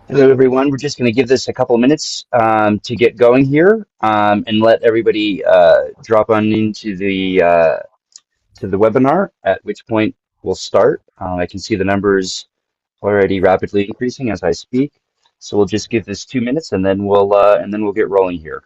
Hello, everyone. We're just going to give this a couple of minutes to get going here and let everybody drop on into the webinar. At which point we'll start. I can see the numbers already rapidly increasing as I speak, so we'll just give this 2 minutes and then we'll get rolling here.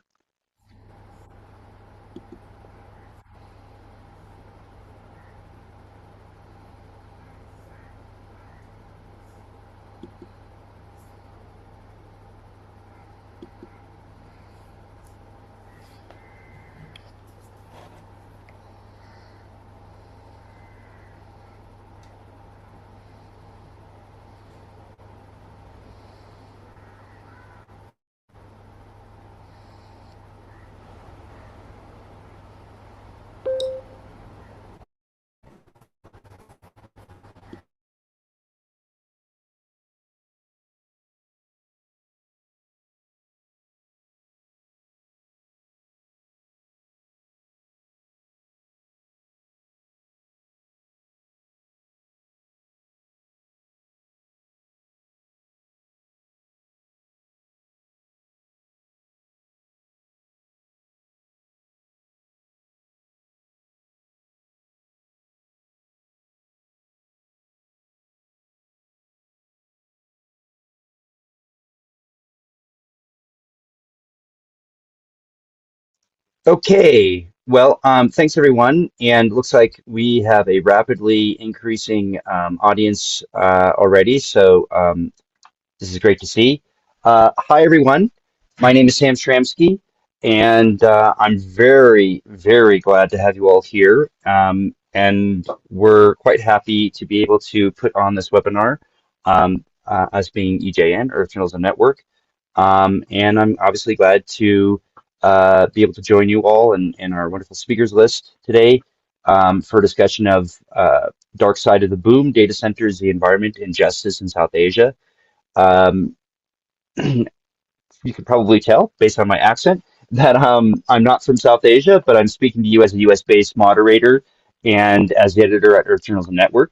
Okay. Well, thanks everyone, and looks like we have a rapidly increasing audience already. So this is great to see. Hi, everyone. My name is Sam Shramsky, and I'm very, very glad to have you all here. And we're quite happy to be able to put on this webinar as being EJN, Earth Journalism Network. And I'm obviously glad to be able to join you all in our wonderful speakers list today for a discussion of Dark Side of the Boom, Data Centers, the Environment, and Justice in South Asia. Um, you could probably tell based on my accent that I'm not from South Asia, but I'm speaking to you as a US based moderator and as the editor at Earth Journalism Network.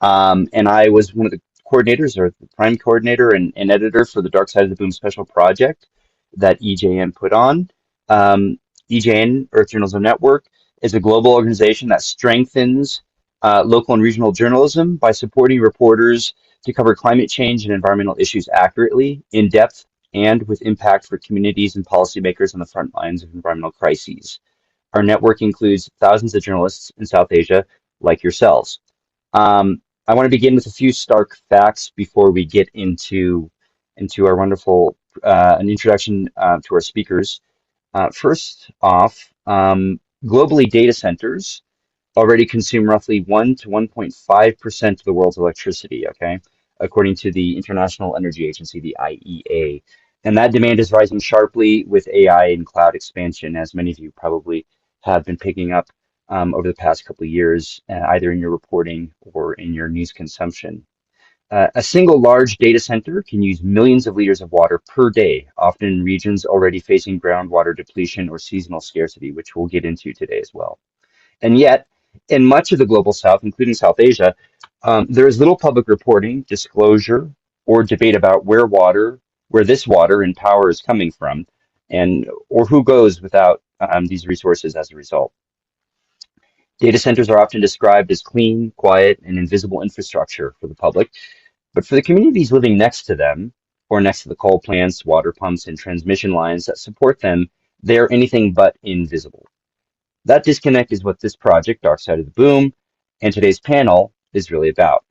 And I was one of the coordinators or the prime coordinator and editor for the Dark Side of the Boom special project that EJN put on. Um, EJN, Earth Journalism Network, is a global organization that strengthens local and regional journalism by supporting reporters to cover climate change and environmental issues accurately, in depth, and with impact for communities and policymakers on the front lines of environmental crises. Our network includes thousands of journalists in South Asia like yourselves. I want to begin with a few stark facts before we get into our wonderful an introduction to our speakers. First off, globally, data centers already consume roughly 1 to 1.5% of the world's electricity, okay, according to the International Energy Agency, the IEA. And that demand is rising sharply with AI and cloud expansion, as many of you probably have been picking up over the past couple of years, either in your reporting or in your news consumption. A single large data center can use millions of liters of water per day, often in regions already facing groundwater depletion or seasonal scarcity, which we'll get into today as well. And yet, in much of the global south, including South Asia, there is little public reporting, disclosure, or debate about where this water and power is coming from, and or who goes without these resources as a result. Data centers are often described as clean, quiet, and invisible infrastructure for the public, but for the communities living next to them, or next to the coal plants, water pumps, and transmission lines that support them, they are anything but invisible. That disconnect is what this project, Dark Side of the Boom, and today's panel is really about.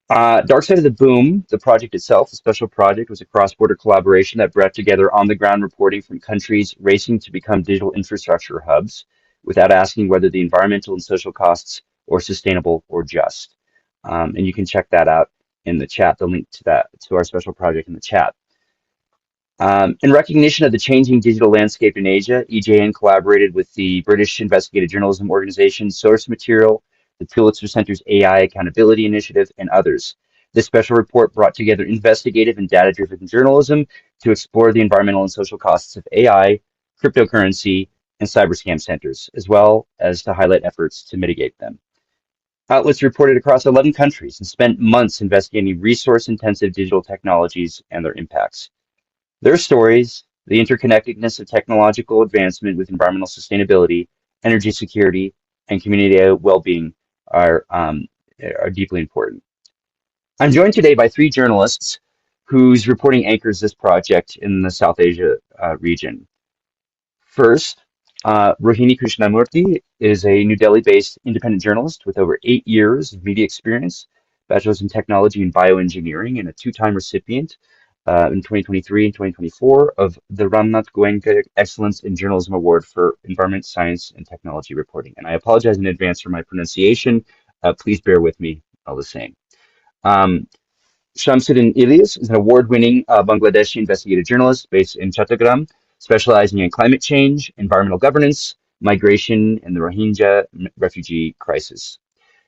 Dark Side of the Boom, the project itself, the special project, was a cross-border collaboration that brought together on-the-ground reporting from countries racing to become digital infrastructure hubs without asking whether the environmental and social costs are sustainable or just. And you can check that out in the chat, the link to that, to our special project in the chat. In recognition of the changing digital landscape in Asia, EJN collaborated with the British investigative journalism organization Source Material, the Pulitzer Center's AI Accountability Initiative, and others. This special report brought together investigative and data-driven journalism to explore the environmental and social costs of AI, cryptocurrency, and cyber scam centers, as well as to highlight efforts to mitigate them. Outlets reported across 11 countries and spent months investigating resource-intensive digital technologies and their impacts. Their stories, the interconnectedness of technological advancement with environmental sustainability, energy security, and community well-being are, um, are deeply important. I'm joined today by three journalists whose reporting anchors this project in the South Asia region. First, Rohini Krishnamurthy is a New Delhi-based independent journalist with over 8 years of media experience, bachelor's in technology and bioengineering, and a two-time recipient in 2023 and 2024 of the Ramnath Goenka Excellence in Journalism Award for Environment, Science, and Technology Reporting. And I apologize in advance for my pronunciation. Please bear with me all the same. Um, Shamsuddin Ilyas is an award-winning Bangladeshi investigative journalist based in Chattogram, specializing in climate change, environmental governance, migration, and the Rohingya refugee crisis.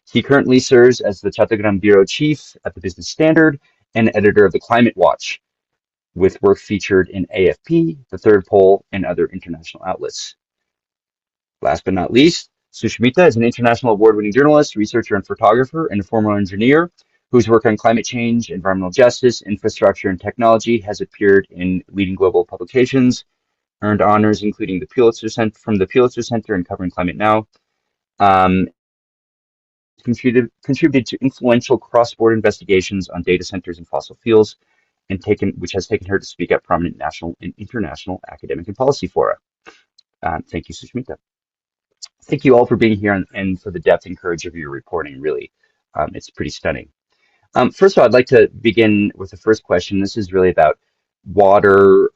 He currently serves as the Chattogram bureau chief at the Business Standard and editor of the Climate Watch, with work featured in AFP, The Third Pole, and other international outlets. Last but not least, Sushmita is an international award-winning journalist, researcher, and photographer, and a former engineer whose work on climate change, environmental justice, infrastructure, and technology has appeared in leading global publications, earned honors including the Pulitzer Center from the Pulitzer Center and Covering Climate Now, and contributed to influential cross-border investigations on data centers and fossil fuels, which has taken her to speak at prominent national and international academic and policy fora. Thank you, Sushmita. Thank you all for being here and for the depth and courage of your reporting, really. It's pretty stunning. First of all, I'd like to begin with the first question. This is really about water,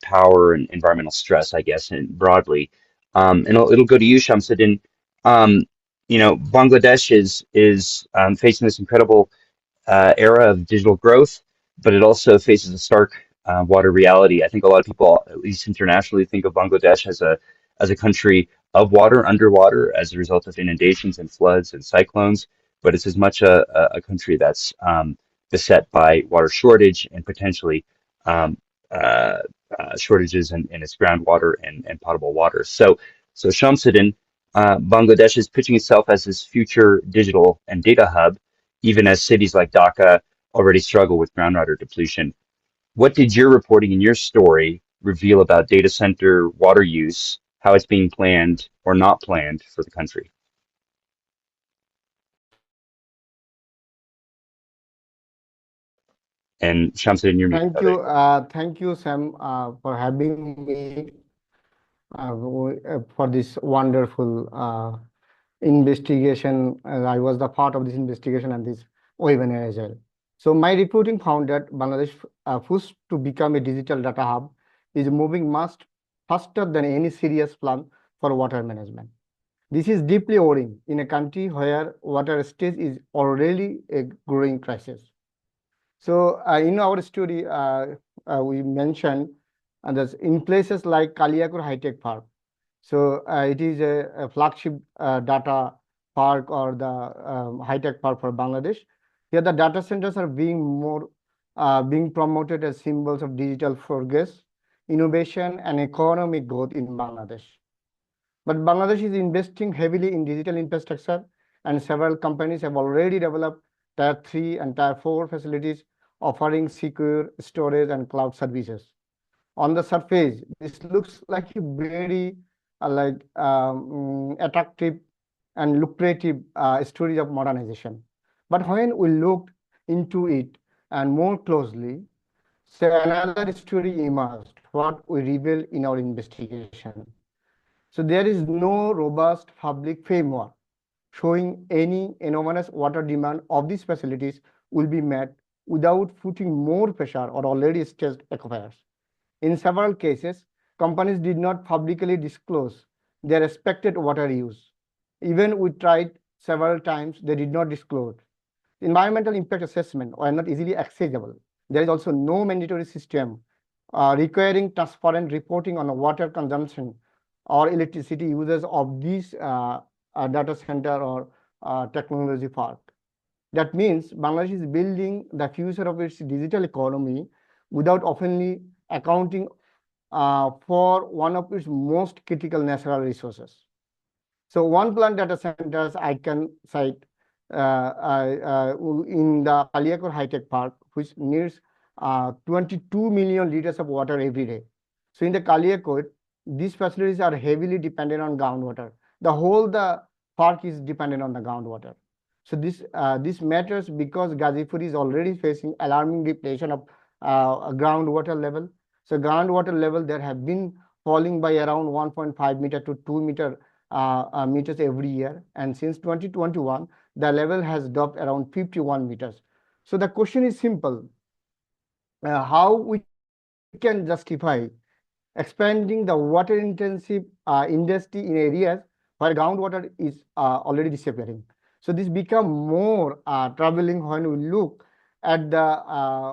power, and environmental stress, I guess, and broadly. And it'll go to you, Shamsuddin. Um, Bangladesh is facing this incredible era of digital growth, but it also faces a stark water reality. I think a lot of people, at least internationally, think of Bangladesh as a country of water, underwater, as a result of inundations and floods and cyclones. But it's as much a country that's beset by water shortage and potentially um, uh, shortages in its groundwater and potable water. So Shamsuddin, Bangladesh is pitching itself as this future digital and data hub, even as cities like Dhaka already struggle with groundwater depletion. What did your reporting and your story reveal about data center water use, how it's being planned or not planned for the country? And Shamsuddin, you're muted. Oh, there you go. Thank you, Sam, for having me for this wonderful investigation. I was the part of this investigation and this webinar as well. So my reporting found that Bangladesh pushed to become a digital data hub is moving much faster than any serious plan for water management. This is deeply worrying in a country where water stage is already a growing crisis. So in our story, we mentioned that in places like Kaliakur High Tech Park, so it is a flagship data park or the high tech park for Bangladesh. Here, the data centers are being promoted as symbols of digital progress, innovation, and economic growth in Bangladesh. But Bangladesh is investing heavily in digital infrastructure, and several companies have already developed Tier 3 and Tier 4 facilities offering secure storage and cloud services. On the surface, this looks like a very attractive and lucrative story of modernization. But when we looked into it and more closely, so another story emerged, what we revealed in our investigation. So there is no robust public framework showing any enormous water demand of these facilities will be met without putting more pressure on already stressed aquifers. In several cases, companies did not publicly disclose their expected water use. Even we tried several times, they did not disclose. Environmental impact assessment are not easily accessible. There is also no mandatory system requiring transparent reporting on water consumption or electricity uses of these data center or technology park. That means Bangladesh is building the future of its digital economy without oftenly accounting for one of its most critical natural resources. So one plant data centers I can cite in the Kaliakor High Tech Park, which needs 22 million liters of water every day. So in the Kaliakot, these facilities are heavily dependent on groundwater. The park is dependent on the groundwater. So this matters because Gazipur is already facing alarming depletion of groundwater level. So groundwater level there have been falling by around 1.5 meter to 2 meters every year, and since 2021 the level has dropped around 51 meters. So the question is simple: how we can justify expanding the water intensive industry in areas where groundwater is already disappearing. So this become more troubling when we look at the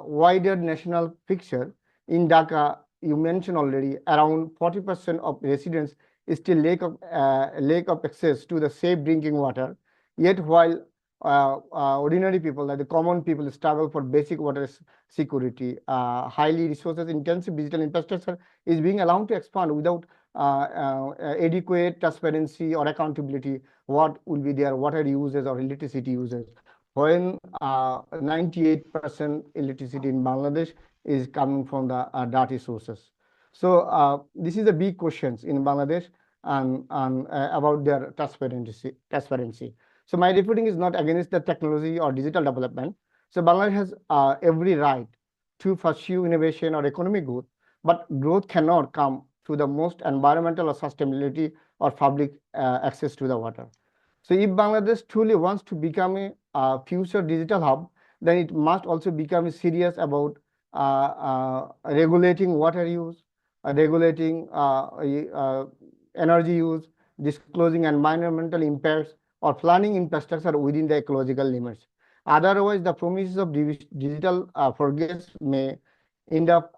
wider national picture. In Dhaka, you mentioned already, around 40% of residents still lack of access to the safe drinking water. Yet while ordinary people, like the common people, struggle for basic water security, highly resources intensive digital infrastructure is being allowed to expand without adequate transparency or accountability. What will be their water uses or electricity uses when 98% electricity in Bangladesh is coming from the dirty sources. So this is a big questions in Bangladesh and about their transparency. So my reporting is not against the technology or digital development. So Bangladesh has every right to pursue innovation or economic growth, but growth cannot come through the most environmental or sustainability or public access to the water. So if Bangladesh truly wants to become a future digital hub, then it must also become serious about regulating water use, regulating energy use, disclosing environmental impacts, or planning infrastructure within the ecological limits. Otherwise, the promises of digital progress may end up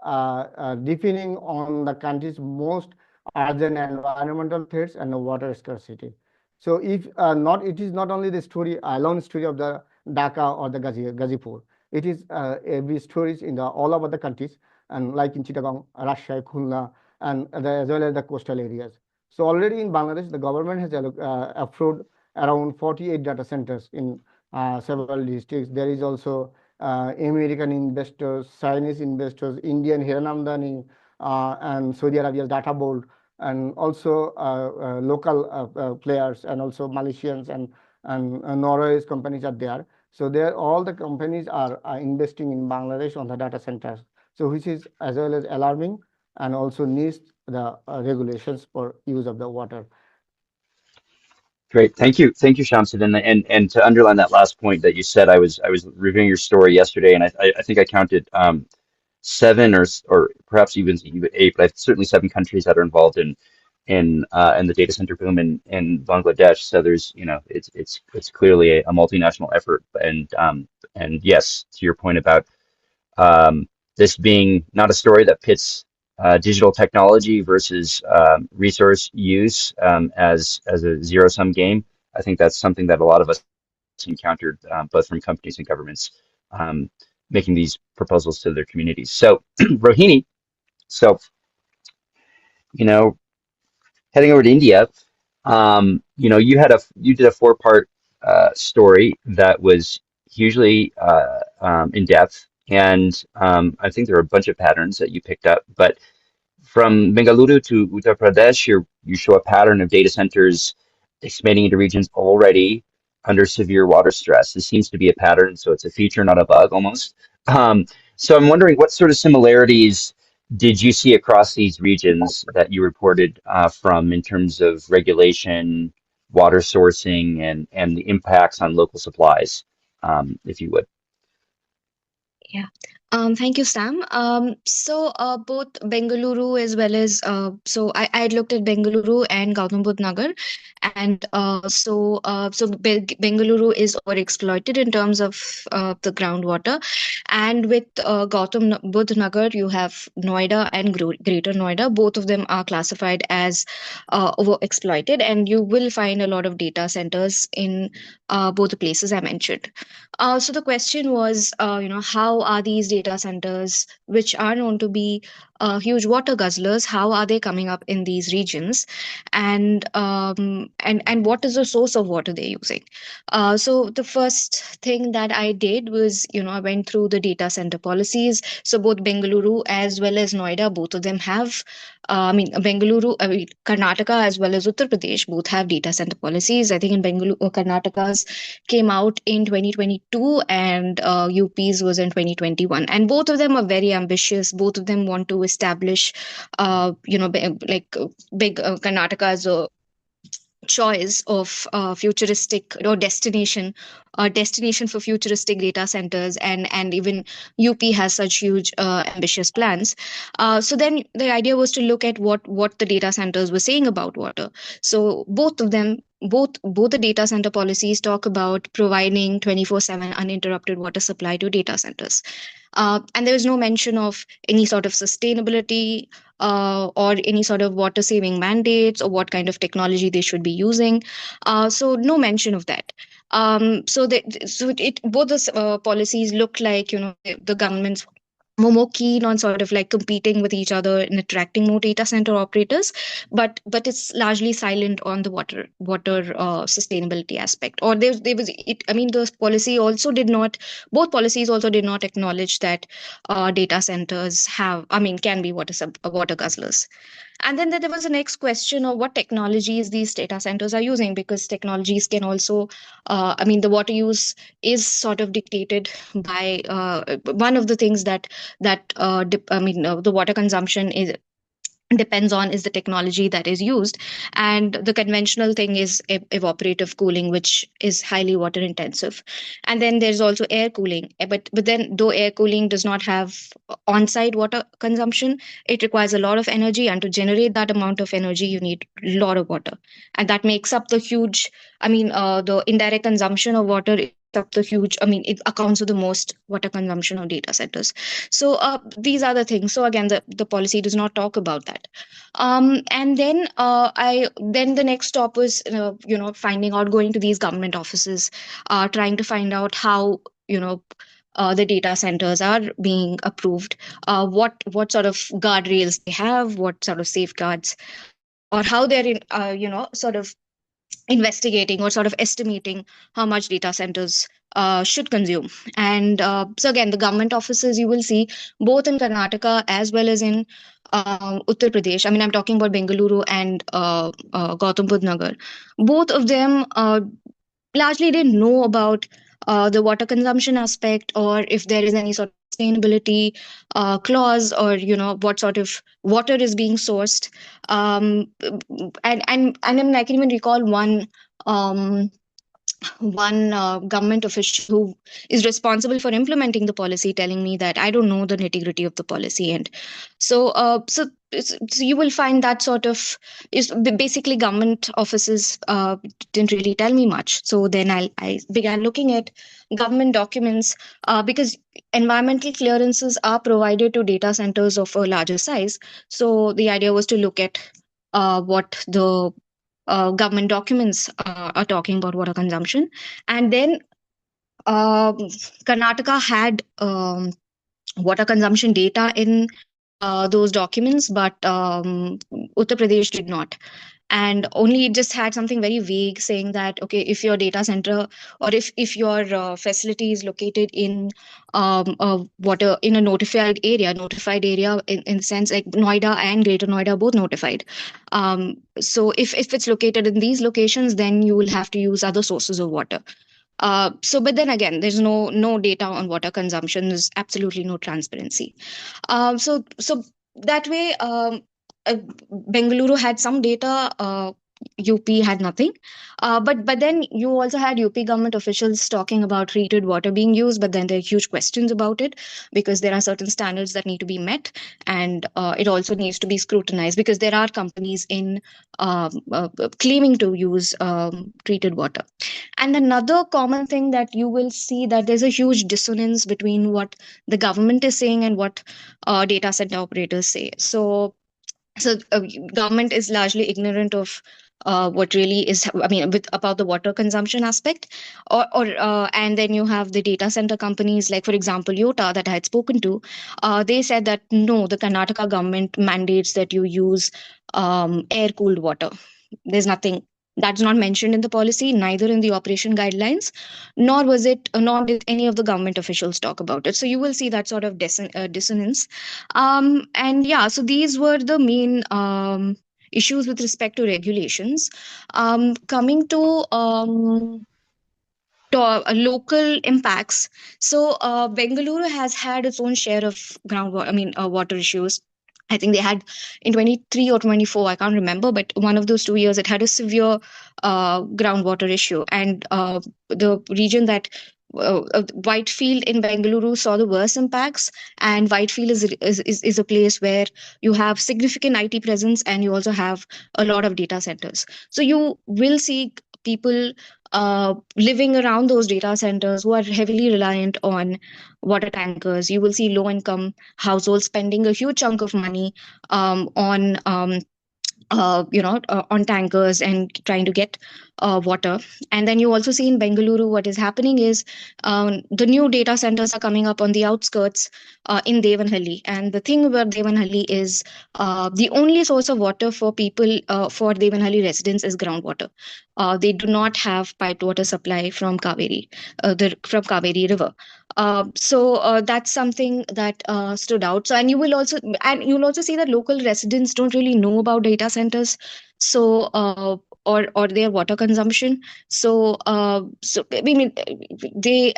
depending on the country's most urgent environmental threats and water scarcity. So if not, it is not only the story, alone story of the Dhaka or the Gazipur. It is every stories in the all over the countries, and like in Chittagong, Rajshahi, Khulna, and as well as the coastal areas. So already in Bangladesh, the government has approved around 48 data centers in several districts. There is also American investors, Chinese investors, Indian Hiranandani, and Saudi Arabia's data board, and also local players, and also Malaysians and Norway's companies are there. So there, all the companies are investing in Bangladesh on the data centers. So which is as well as alarming and also needs the regulations for use of the water. Great. Thank you, Shamsid. And to underline that last point that you said, I was reviewing your story yesterday, and I think I counted seven or perhaps even eight, but certainly seven countries that are involved in the data center boom in Bangladesh. So there's, you know, it's clearly a multinational effort. And yes, to your point about this being not a story that pits digital technology versus resource use as a zero sum game. I think that's something that a lot of us encountered, both from companies and governments, um, making these proposals to their communities. So, Rohini, so you know, heading over to India, you did a four-part story that was hugely in depth, and I think there were a bunch of patterns that you picked up. But from Bengaluru to Uttar Pradesh, you show a pattern of data centers expanding into regions already under severe water stress. This seems to be a pattern, so it's a feature, not a bug, almost. Um, so I'm wondering what sort of similarities did you see across these regions that you reported from in terms of regulation, water sourcing, and the impacts on local supplies, if you would. Yeah. Thank you, Sam. Both Bengaluru as well as I had looked at Bengaluru and Gautam Budh Nagar, and Bengaluru is overexploited in terms of the groundwater, and with Budh Nagar, you have Noida and Greater Noida. Both of them are classified as overexploited, and you will find a lot of data centers in both the places I mentioned. So the question was, how are these data centers, which are known to be huge water guzzlers, how are they coming up in these regions, and what is the source of water they're using. So the first thing that I did was, I went through the data center policies. So both Bengaluru as well as Noida, both of them have. Bengaluru, Karnataka as well as Uttar Pradesh both have data center policies. I think in Bengaluru, Karnataka's came out in 2022 and UP's was in 2021. And both of them are very ambitious. Both of them want to establish, big Karnataka as a choice of futuristic or destination for futuristic data centers, and even UP has such huge ambitious plans. So then the idea was to look at what the data centers were saying about water. So both of them, both the data center policies talk about providing 24/7 uninterrupted water supply to data centers. And there was no mention of any sort of sustainability or any sort of water saving mandates or what kind of technology they should be using. So no mention of that. Both the policies look like, the government's more keen on sort of like competing with each other and attracting more data center operators, but it's largely silent on the water sustainability aspect. Or there was it. I mean, the policy also did not. Both policies also did not acknowledge that data centers can be water guzzlers. And then there was the next question of what technologies these data centers are using, because technologies can also, the water use is sort of dictated by one of the things the water consumption is depends on is the technology that is used. And the conventional thing is evaporative cooling, which is highly water intensive. And then there's also air cooling. But then, though air cooling does not have on-site water consumption, it requires a lot of energy, and to generate that amount of energy you need a lot of water. And that makes up the huge, the indirect consumption of water up the huge, it accounts for the most water consumption of data centers. So these are the things. So again, the policy does not talk about that. And then the next stop was, finding out, going to these government offices, trying to find out how, the data centers are being approved, what sort of guardrails they have, what sort of safeguards, or how they're in, sort of investigating or sort of estimating how much data centers should consume. And so again, the government offices you will see both in Karnataka as well as in Uttar Pradesh. I'm talking about Bengaluru and Gautam Budh Nagar. Both of them largely didn't know about the water consumption aspect, or if there is any sort of sustainability clause, or what sort of water is being sourced. And I mean, I can even recall one government official who is responsible for implementing the policy telling me that I don't know the nitty gritty of the policy. And so you will find that sort of is basically government offices didn't really tell me much. So then I began looking at government documents, because environmental clearances are provided to data centers of a larger size. So the idea was to look at what the government documents are talking about water consumption. And then Karnataka had water consumption data in those documents, but Uttar Pradesh did not. And only it just had something very vague saying that, okay, if your data center, or if your facility is located in water in a notified area in the sense like Noida and Greater Noida both notified. So if it's located in these locations, then you will have to use other sources of water. But then again, there's no data on water consumption. There's absolutely no transparency. So that way, uh, Bengaluru had some data. UP had nothing. But then you also had UP government officials talking about treated water being used, but then there are huge questions about it, because there are certain standards that need to be met, and it also needs to be scrutinized, because there are companies in claiming to use treated water. And another common thing that you will see, that there's a huge dissonance between what the government is saying and what data center operators say. So So government is largely ignorant of what really is, I mean, with about the water consumption aspect, or and then you have the data center companies, like for example Yota that I had spoken to. They said that no, the Karnataka government mandates that you use air cooled water. There's nothing that's not mentioned in the policy, neither in the operation guidelines, nor was it, nor did any of the government officials talk about it. So you will see that sort of dissonance. And yeah, so these were the main issues with respect to regulations. Coming to local impacts. So Bengaluru has had its own share of groundwater, I mean, water issues. I think they had in 23 or 24, I can't remember, but one of those 2 years it had a severe groundwater issue. And the region that Whitefield in Bengaluru saw the worst impacts. And Whitefield is a place where you have significant IT presence and you also have a lot of data centers. So you will see people living around those data centers who are heavily reliant on water tankers. You will see low income households spending a huge chunk of money on on tankers and trying to get water. And then you also see in Bengaluru what is happening is the new data centers are coming up on the outskirts in Devanhalli. And the thing about Devanhalli is the only source of water for people, for Devanhalli residents, is groundwater. They do not have piped water supply from from Kaveri River. So that's something that stood out. So, and you'll also see that local residents don't really know about data centers, so or their water consumption. So I mean, they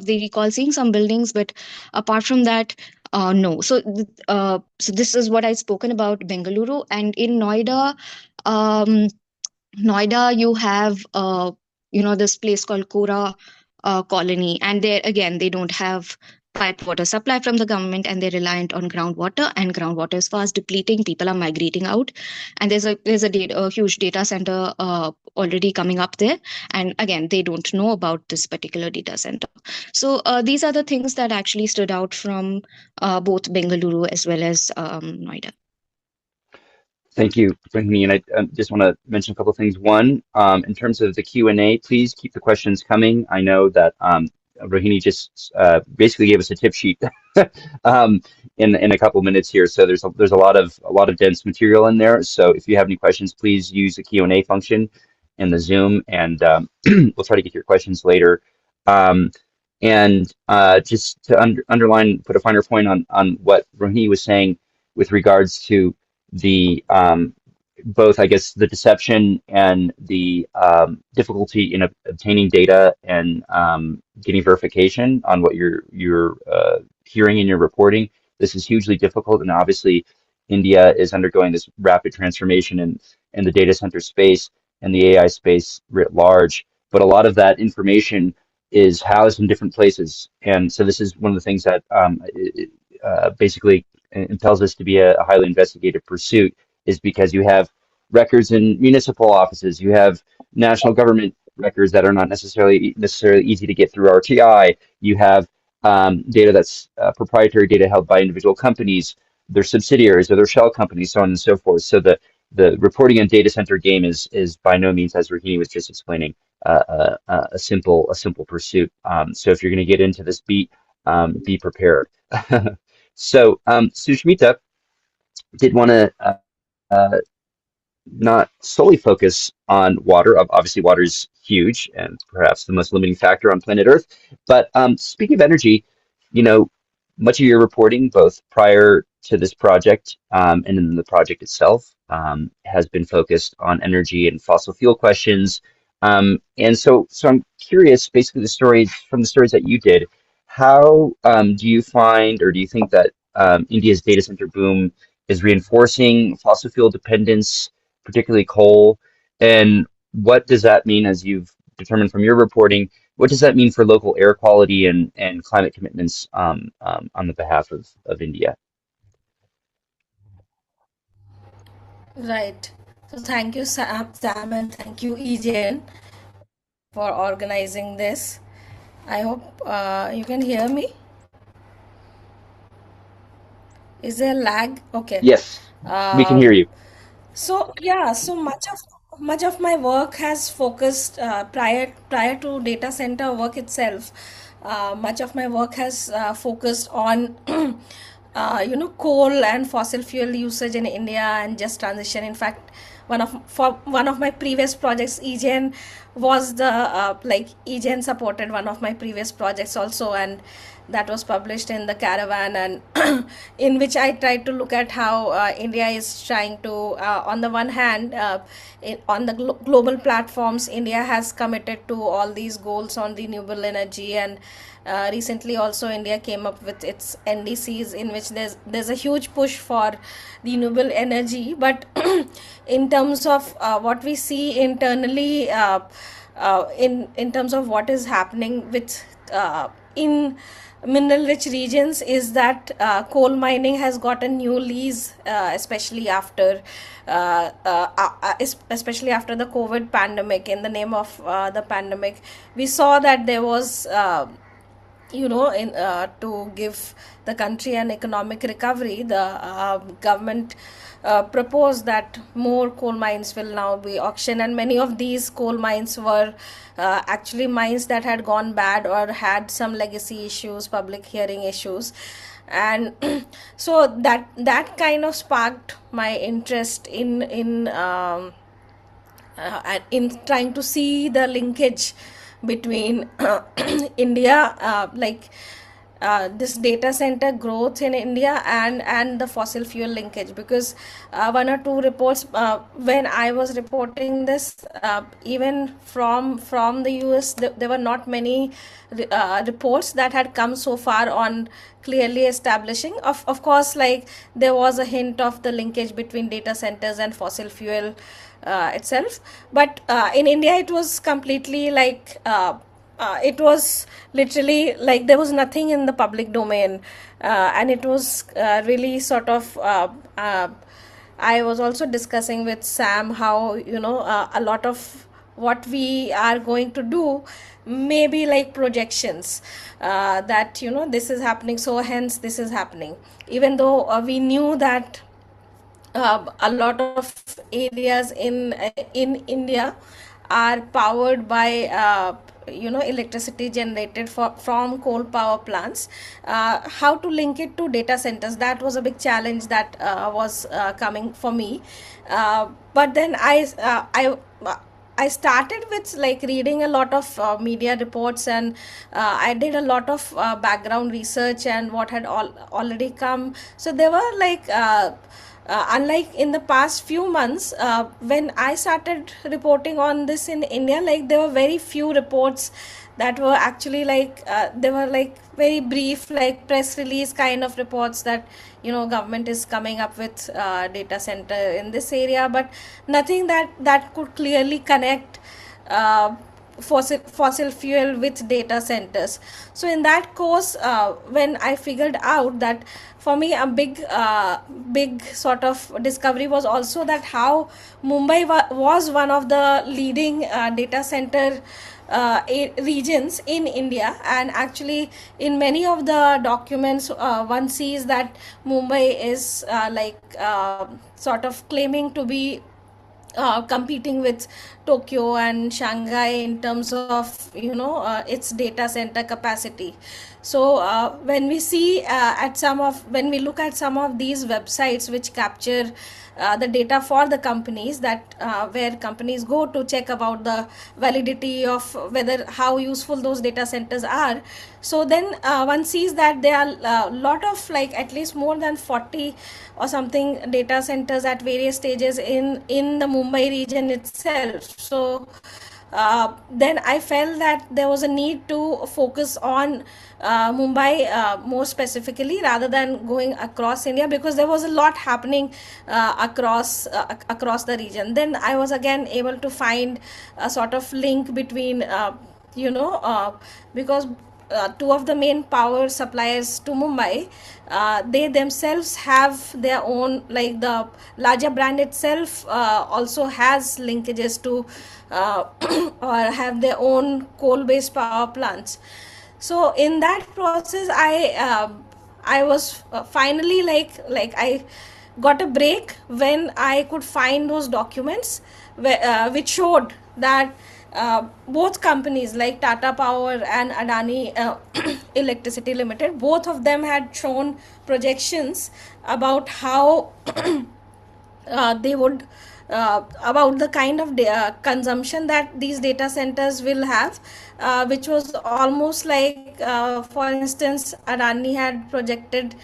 recall seeing some buildings, but apart from that, no. So this is what I've spoken about Bengaluru. And in Noida, you have this place called Kora Colony, and there again they don't have piped water supply from the government, and they're reliant on groundwater. And groundwater is fast depleting. People are migrating out, and a huge data center already coming up there. And again, they don't know about this particular data center. So these are the things that actually stood out from both Bengaluru as well as Noida. Thank you, Rohini. And I just want to mention a couple of things. One, in terms of the Q&A, please keep the questions coming. I know that Rohini just basically gave us a tip sheet in a couple of minutes here. So there's a lot of dense material in there. So if you have any questions, please use the Q&A function in the Zoom, and we'll try to get your questions later. Um, and just to underline, put a finer point on what Rohini was saying with regards to the both, I guess, the deception and the difficulty in obtaining data and getting verification on what you're hearing in your reporting. This is hugely difficult, and obviously, India is undergoing this rapid transformation in the data center space and the AI space writ large. But a lot of that information is housed in different places, and so this is one of the things that basically impels us to be a highly investigative pursuit, is because you have records in municipal offices, you have national government records that are not necessarily easy to get through RTI. You have data that's proprietary data held by individual companies, their subsidiaries or their shell companies, so on and so forth. So the reporting and data center game is by no means, as Rohini was just explaining, a simple pursuit. So if you're going to get into this beat, be prepared. So Sushmita did want to uh, not solely focus on water. Obviously, water is huge and perhaps the most limiting factor on planet Earth. But speaking of energy, you know, much of your reporting, both prior to this project and in the project itself, has been focused on energy and fossil fuel questions. And so I'm curious, basically, the stories that you did, how do you find, or do you think that India's data center boom is reinforcing fossil fuel dependence, particularly coal? And what does that mean, as you've determined from your reporting, what does that mean for local air quality and climate commitments on the behalf of India? Right. So thank you, Sam, and thank you, EJN, for organizing this. I hope you can hear me. Is there lag? Okay. Yes. We can hear Um, you. so yeah, so much of my work has focused prior to data center work itself. Much of my work has focused on coal and fossil fuel usage in India and just transition. In fact, one of my previous projects, EGen, was the EGen supported one of my previous projects also, and that was published in the Caravan, and in which I tried to look at how India is trying to, on the one hand, on the global platforms, India has committed to all these goals on renewable energy, and recently also India came up with its NDCs, in which there's a huge push for renewable energy. But in terms of what we see internally, in terms of what is happening with in mineral rich regions, is that coal mining has got a new lease, especially after the COVID pandemic. In the name of the pandemic, we saw that there was in to give the country an economic recovery, the government proposed that more coal mines will now be auctioned, and many of these coal mines were actually mines that had gone bad or had some legacy issues, public hearing issues. And so that kind of sparked my interest in trying to see the linkage between India, this data center growth in India, and the fossil fuel linkage. Because one or two reports, when I was reporting this, even from the US, there were not many reports that had come so far on clearly establishing. Of course, like, there was a hint of the linkage between data centers and fossil fuel itself, but in India it was completely it was literally like there was nothing in the public domain, and it was really sort of I was also discussing with Sam how a lot of what we are going to do may be like projections, that this is happening, so hence this is happening, even though we knew that a lot of areas in India are powered by electricity generated from coal power plants. How to link it to data centers, that was a big challenge that was coming for me. But then I started with like reading a lot of media reports, and I did a lot of background research and what had already come. So there were unlike in the past few months, when I started reporting on this in India, like there were very few reports that were actually they were like very brief, like press release kind of reports that government is coming up with data center in this area, but nothing that could clearly connect uh, fossil fuel with data centers. So in that course, when I figured out that, for me, a big sort of discovery was also that how Mumbai was one of the leading data center regions in India, and actually in many of the documents one sees that Mumbai is sort of claiming to be competing with Tokyo and Shanghai in terms of its data center capacity. So when we see when we look at some of these websites which capture the data for the companies, that where companies go to check about the validity of whether how useful those data centers are, so then one sees that there are a lot of, like, at least more than 40 or something data centers at various stages in the Mumbai region itself. So then I felt that there was a need to focus on Mumbai more specifically, rather than going across India, because there was a lot happening across the region. Then I was again able to find a sort of link between because two of the main power suppliers to Mumbai, they themselves have their own, like the larger brand itself also has linkages to or have their own coal-based power plants. So in that process, I was finally got a break when I could find those documents which showed that both companies like Tata Power and Adani Electricity Limited, both of them had shown projections about how they would about the kind of consumption that these data centers will have, which was almost like, for instance, Adani had projected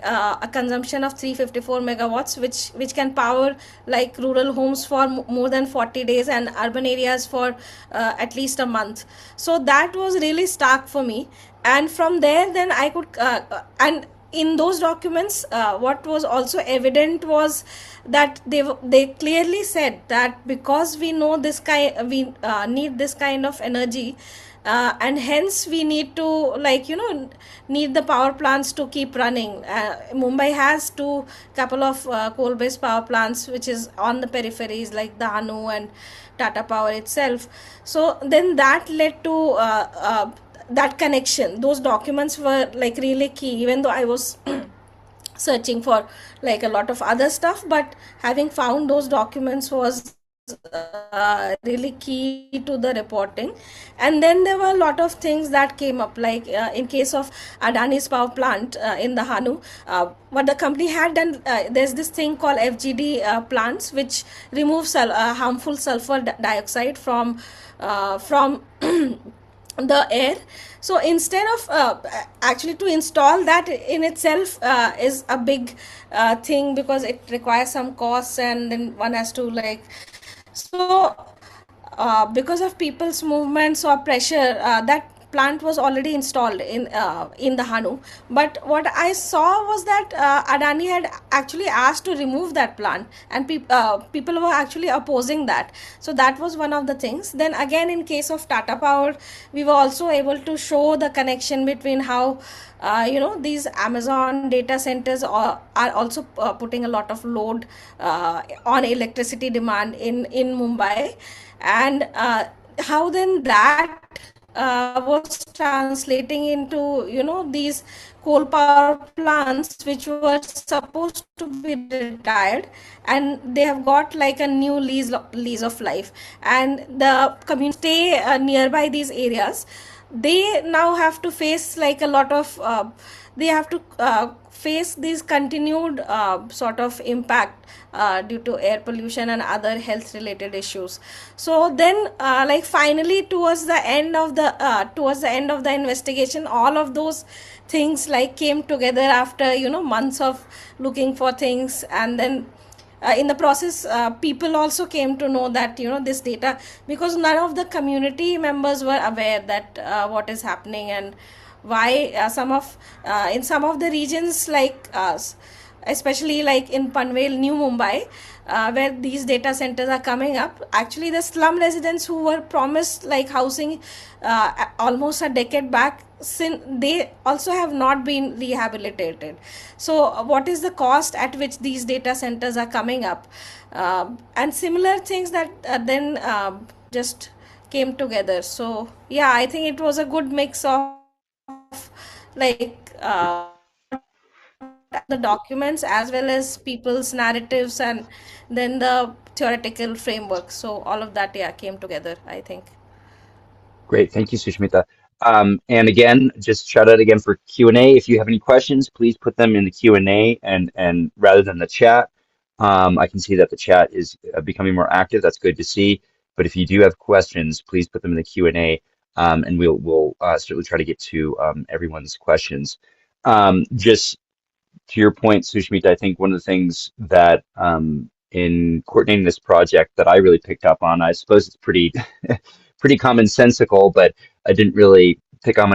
a consumption of 354 megawatts, which can power like rural homes for more than 40 days and urban areas for at least a month. So that was really stark for me, and from there then I could and in those documents, what was also evident was that they clearly said that because we know this kind, we need this kind of energy, and hence we need to, like, need the power plants to keep running. Mumbai has two couple of coal based power plants which is on the peripheries like Dahanu and Tata Power itself. So then that led to that connection. Those documents were like really key, even though I was searching for like a lot of other stuff, but having found those documents was really key to the reporting. And then there were a lot of things that came up, like in case of Adani's power plant in the Hanu, what the company had done, there's this thing called FGD plants which remove harmful sulfur dioxide from the air. So instead of actually, to install that in itself is a big thing, because it requires some costs, and then one has to like, so because of people's movements or pressure, that plant was already installed in the Hanu. But what I saw was that Adani had actually asked to remove that plant, and people were actually opposing that. So that was one of the things. Then again, in case of Tata Power, we were also able to show the connection between how these Amazon data centers are also putting a lot of load on electricity demand in Mumbai, and how then that was translating into these coal power plants which were supposed to be retired, and they have got like a new lease of life, and the community stay nearby these areas, they now have to face like a lot of they have to face these continued sort of impact due to air pollution and other health related issues. So then like finally towards the end of the investigation, all of those things like came together after months of looking for things. And then in the process, people also came to know that this data, because none of the community members were aware that what is happening, and why in some of the regions like especially like in Panvel, New Mumbai, where these data centers are coming up, actually the slum residents who were promised like housing almost a decade back, since they also have not been rehabilitated. So what is the cost at which these data centers are coming up, and similar things that then just came together. So yeah, I think it was a good mix of like the documents as well as people's narratives, and then the theoretical framework. So all of that, yeah, came together, I think. Great, thank you, Sushmita. And again, just shout out again for Q&A. If you have any questions, please put them in the Q&A and rather than the chat. I can see that the chat is becoming more active. That's good to see. But if you do have questions, please put them in the Q&A, and we'll certainly try to get to everyone's questions. Just to your point, Sushmita, I think one of the things that in coordinating this project that I really picked up on, I suppose it's pretty pretty commonsensical, but I didn't really pick up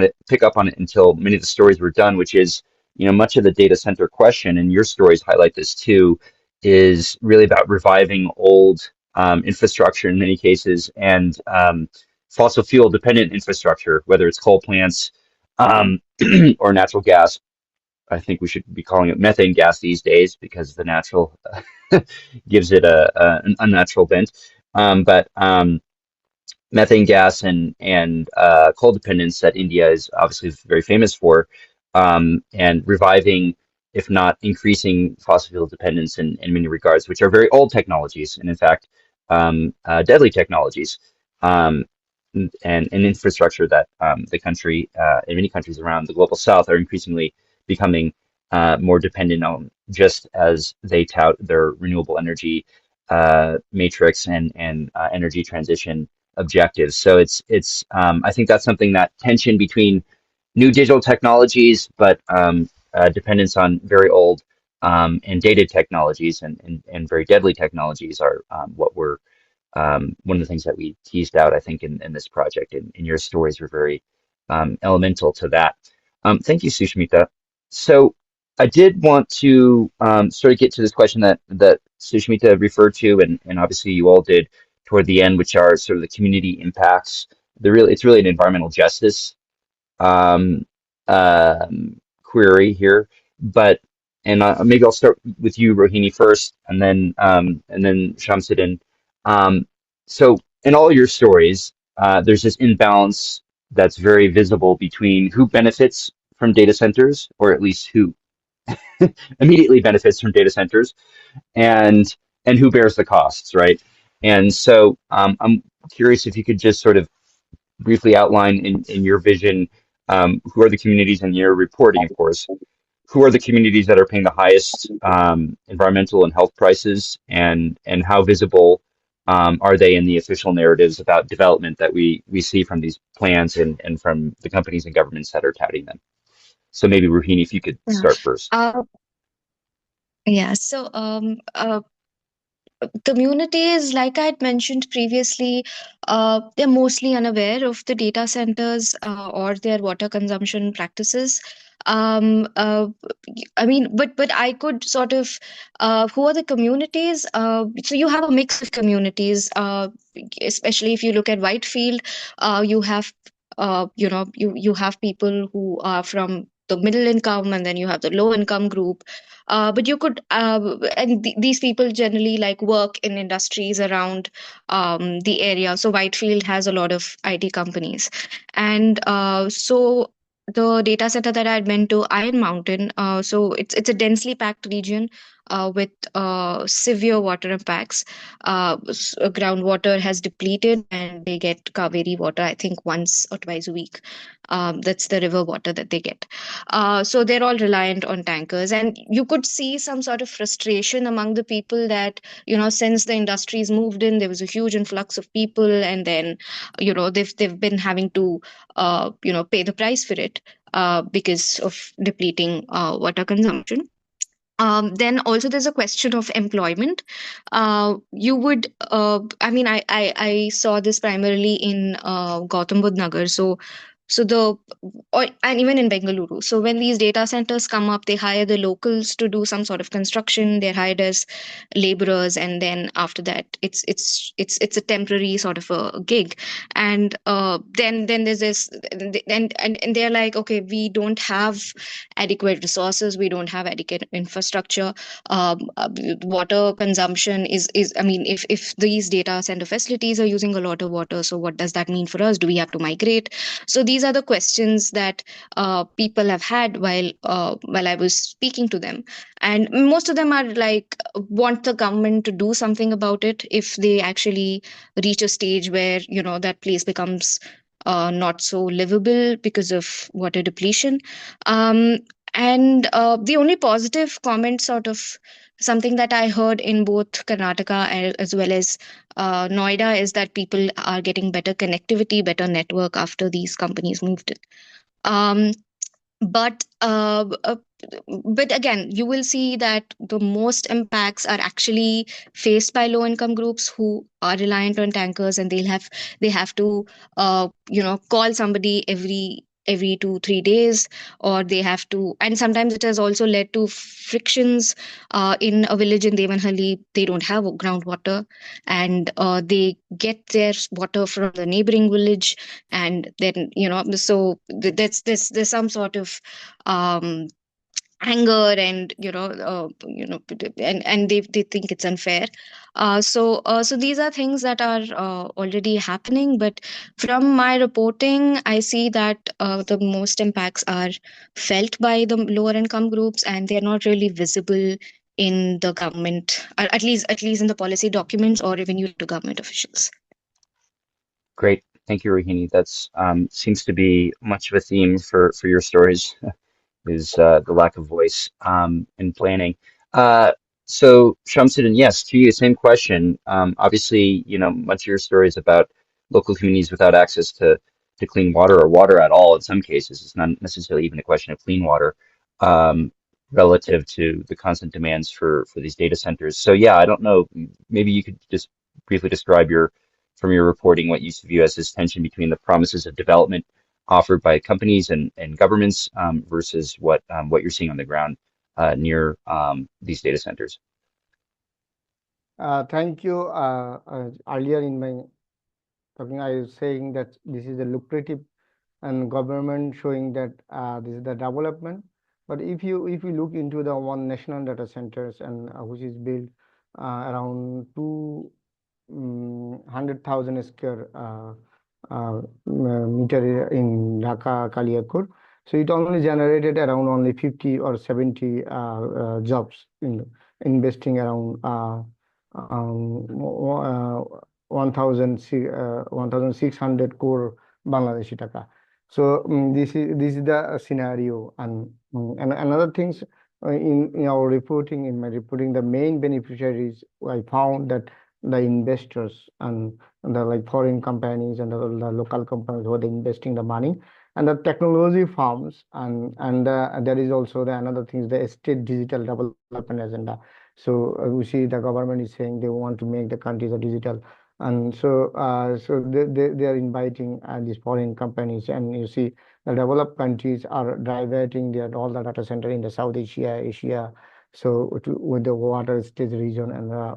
on it until many of the stories were done, which is, much of the data center question, and your stories highlight this too, is really about reviving old infrastructure in many cases, and fossil fuel dependent infrastructure, whether it's coal plants or natural gas. I think we should be calling it methane gas these days because the natural gives it an unnatural bent. But methane gas and coal dependence that India is obviously very famous for, and reviving if not increasing fossil fuel dependence in many regards, which are very old technologies and in fact deadly technologies. Um, and infrastructure that the country and many countries around the global south are increasingly becoming more dependent on, just as they tout their renewable energy matrix and energy transition objectives. So it's I think that's something, that tension between new digital technologies, but dependence on very old and dated technologies and very deadly technologies are what we're one of the things that we teased out, I think, in this project, and your stories were very elemental to that. Thank you, Sushmita. So I did want to sort of get to this question that Sushmita referred to, and obviously you all did toward the end, which are sort of the community impacts. It's really an environmental justice um, query here, but maybe I'll start with you, Rohini, first, and then Shamsuddin. Um, so in all your stories, there's this imbalance that's very visible between who benefits from data centers, or at least who immediately benefits from data centers, and who bears the costs, right? And so I'm curious if you could just sort of briefly outline in your vision, who are the communities, and your reporting, of course, who are the communities that are paying the highest environmental and health prices, and how visible are they in the official narratives about development that we see from these plans and from the companies and governments that are touting them. So maybe Ruhini, if you could Yeah. start first. Yeah. So, communities, like I had mentioned previously, they're mostly unaware of the data centers or their water consumption practices. Um, uh, I mean, but I could sort of, who are the communities? So you have a mix of communities, especially if you look at Whitefield, you have. You have people who are from the middle income, and then you have the low income group. But you could, and these people generally like work in industries around the area. So Whitefield has a lot of IT companies, and so the data center that I had been to, Iron Mountain. So it's a densely packed region with severe water impacts. Groundwater has depleted, and they get Kaveri water, I think, once or twice a week. That's the river water that they get. So they're all reliant on tankers, and you could see some sort of frustration among the people that, since the industries moved in, there was a huge influx of people, and then, they've been having to, pay the price for it because of depleting water consumption. Then also there's a question of employment. You would, I mean, I saw this primarily in Gautam Budh Nagar. So and even in Bengaluru. So when these data centers come up, they hire the locals to do some sort of construction. They're hired as laborers, and then after that, it's a temporary sort of a gig. And then there's this, and they're like, okay, we don't have adequate resources, we don't have adequate infrastructure. Water consumption is, I mean, if these data center facilities are using a lot of water, so what does that mean for us? Do we have to migrate? So these are the questions that people have had while I was speaking to them, and most of them are like, want the government to do something about it if they actually reach a stage where, that place becomes not so livable because of water depletion. um, and the only positive comment, sort of something that I heard in both Karnataka as well as Noida, is that people are getting better connectivity, better network after these companies moved in. Um, but but again, you will see that the most impacts are actually faced by low income groups who are reliant on tankers, and they have to call somebody every 2 3 days, or they have to, and sometimes it has also led to frictions. In a village in Devanhalli, they don't have groundwater, and they get their water from the neighboring village, and then, so there's some sort of um anger, and and they think it's unfair. So these are things that are already happening, but from my reporting I see that the most impacts are felt by the lower income groups, and they are not really visible in the government, or at least in the policy documents or revenue to government officials. Great. Thank you, Rohini. That's seems to be much of a theme for your stories. Is the lack of voice in planning. Uh, so, Shamsuddin, yes, to you, same question. Obviously, much of your story is about local communities without access to clean water or water at all in some cases. It's not necessarily even a question of clean water um, relative to the constant demands for these data centers. So, yeah, I don't know. Maybe you could just briefly describe from your reporting what you view as this tension between the promises of development offered by companies and governments versus what you're seeing on the ground near these data centers. Thank you. Earlier in my talking, I was saying that this is a lucrative and government showing that this is the development. But if you look into the one national data centers and which is built around 100,000 square meter in Dhaka, Kaliakur. So it only generated around only 50 or 70 jobs in investing around 1,600 crore Bangladeshi taka. So this is the scenario, and another things in our reporting, in my reporting, the main beneficiaries I found that the investors and the like foreign companies and the local companies who are investing the money, and the technology firms, and there is also the another thing is the state digital development agenda. So we see the government is saying they want to make the countries a digital, and so they are inviting these foreign companies, and you see the developed countries are diverting their all the data center in the South Asia, so with the water stage region and the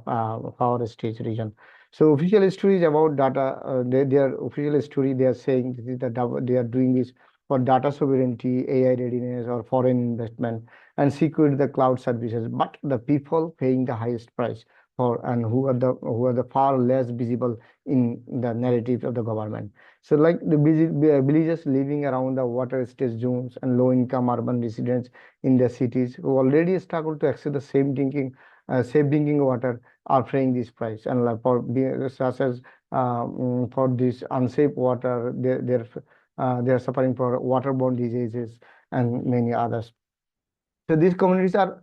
power stage region. So official stories about data, their official story, they are saying this is they are doing this for data sovereignty, AI readiness, or foreign investment, and secure the cloud services. But the people paying the highest price for, and who are the far less visible in the narrative of the government. So like the villagers living around the water stage zones and low income urban residents in the cities who already struggle to access the safe drinking water are paying this price, and like such as for this unsafe water, they're suffering for waterborne diseases and many others. So these communities are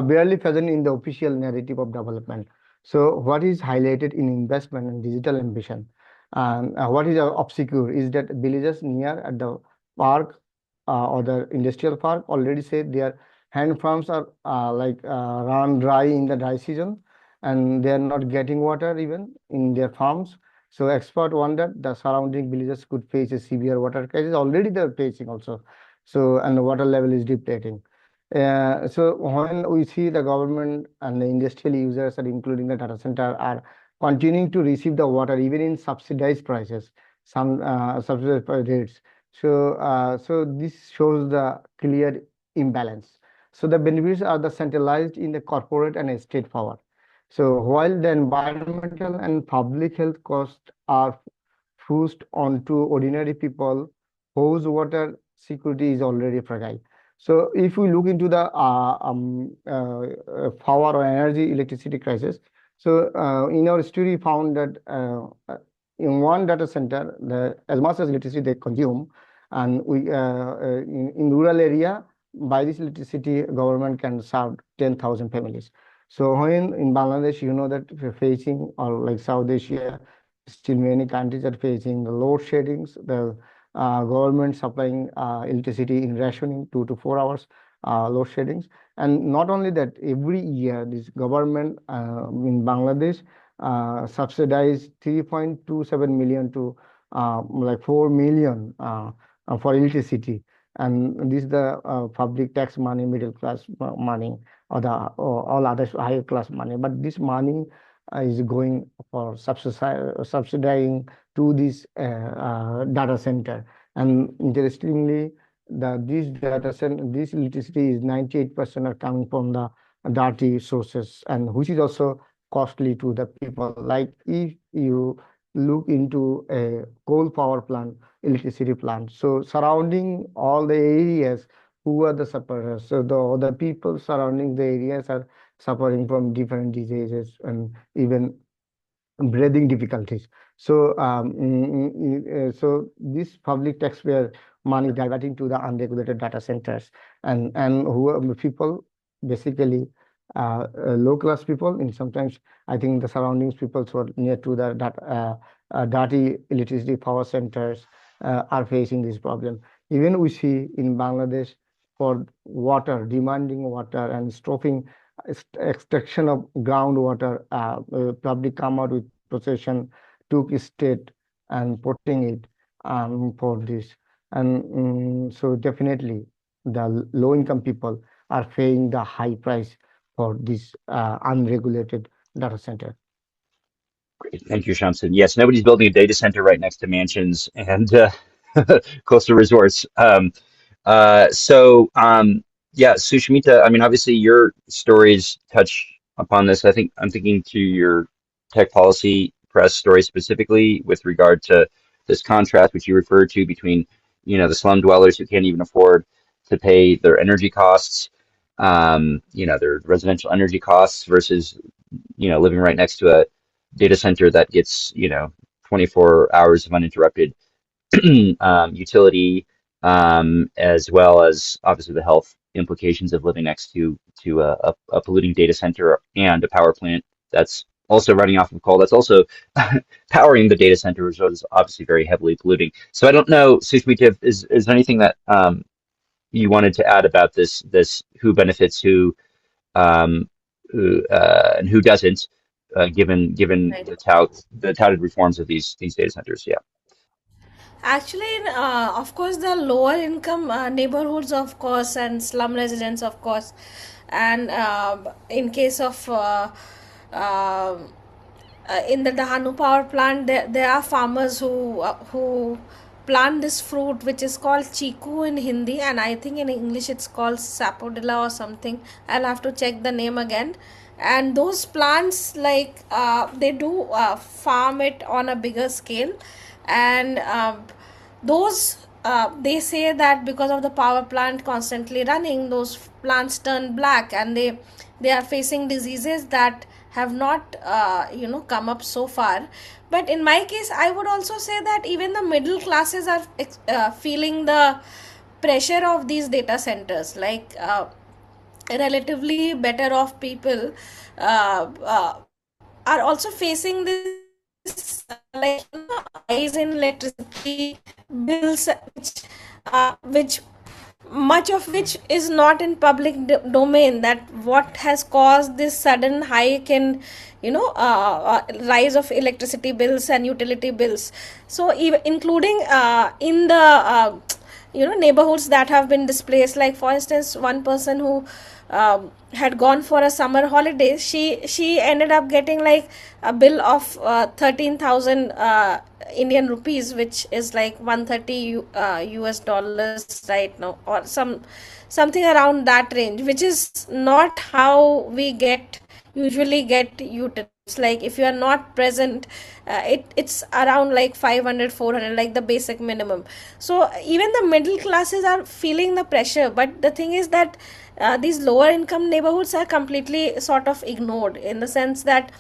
barely present in the official narrative of development. So what is highlighted in investment and digital ambition, and what is obscure is that villages near at the park or the industrial park already said their hand farms are run dry in the dry season, and they are not getting water even in their farms. So expert wondered the surrounding villages could face a severe water crisis. Already they're facing also. So and the water level is depleting. So when we see the government and the industrial users, and including the data center, are continuing to receive the water even in subsidized prices, some subsidized rates. So this shows the clear imbalance. So the benefits are the centralized in the corporate and state power. So while the environmental and public health costs are forced onto ordinary people whose water security is already fragile. So if we look into the power or energy electricity crisis, so in our study found that in one data center, as much as electricity they consume, and in rural area, by this electricity, government can serve 10,000 families. So when in Bangladesh, you know that we're facing, or like South Asia, still many countries are facing the load sheddings, the government supplying electricity in rationing 2 to 4 hours load sheddings. And not only that, every year this government in Bangladesh subsidize 3.27 million to like 4 million for electricity. And this is the public tax money, middle class money, or the or all other higher class money. But this money is going for subsidizing to this data center. And interestingly, this electricity is 98% are coming from the dirty sources, and which is also costly to the people. Like if you look into a coal power plant, electricity plant, so surrounding all the areas, who are the sufferers? So the people surrounding the areas are suffering from different diseases and even breathing difficulties. So, so this public taxpayer money diverting to the unregulated data centers, and who are people basically low class people, and sometimes I think the surroundings people who are near to the dirty electricity power centers are facing this problem. Even we see in Bangladesh for water, demanding water and stopping extraction of groundwater, public come out with procession, took state and putting it for this. And so definitely the low income people are paying the high price for this unregulated data center. Great. Thank you, Shamsun. Yes, nobody's building a data center right next to mansions and close to resorts. Yeah, Sushmita, I mean, obviously your stories touch upon this. I think I'm thinking to your tech policy press story specifically with regard to this contrast which you referred to between, the slum dwellers who can't even afford to pay their energy costs, their residential energy costs versus, living right next to a data center that gets, 24 hours of uninterrupted utility, as well as obviously the health implications of living next to a polluting data center and a power plant that's also running off of coal. That's also powering the data center, which is obviously very heavily polluting. So I don't know, Sushmita, is there anything that you wanted to add about this who benefits who, and who doesn't, given Right. the touted reforms of these data centers? Yeah. Actually, of course, the lower income neighborhoods, of course, and slum residents, of course, and in case of uh, in the Dahanu power plant, there are farmers who plant this fruit which is called chiku in Hindi, and I think in English it's called sapodilla or something. I'll have to check the name again. And those plants, like they do farm it on a bigger scale, and those they say that because of the power plant constantly running, those plants turn black, and they are facing diseases that have not come up so far. But in my case, I would also say that even the middle classes are feeling the pressure of these data centers, like relatively better off people are also facing this rise in electricity bills, which much of which is not in public domain, that what has caused this sudden hike in rise of electricity bills and utility bills. So even including in the neighborhoods that have been displaced, like for instance, one person who had gone for a summer holiday, she ended up getting like a bill of 13,000 Indian rupees, which is like 130 US dollars right now, or something around that range, which is not how we usually get utilities. Like if you are not present, it's around like 500, 400, like the basic minimum. So even the middle classes are feeling the pressure, but the thing is that these lower income neighborhoods are completely sort of ignored, in the sense that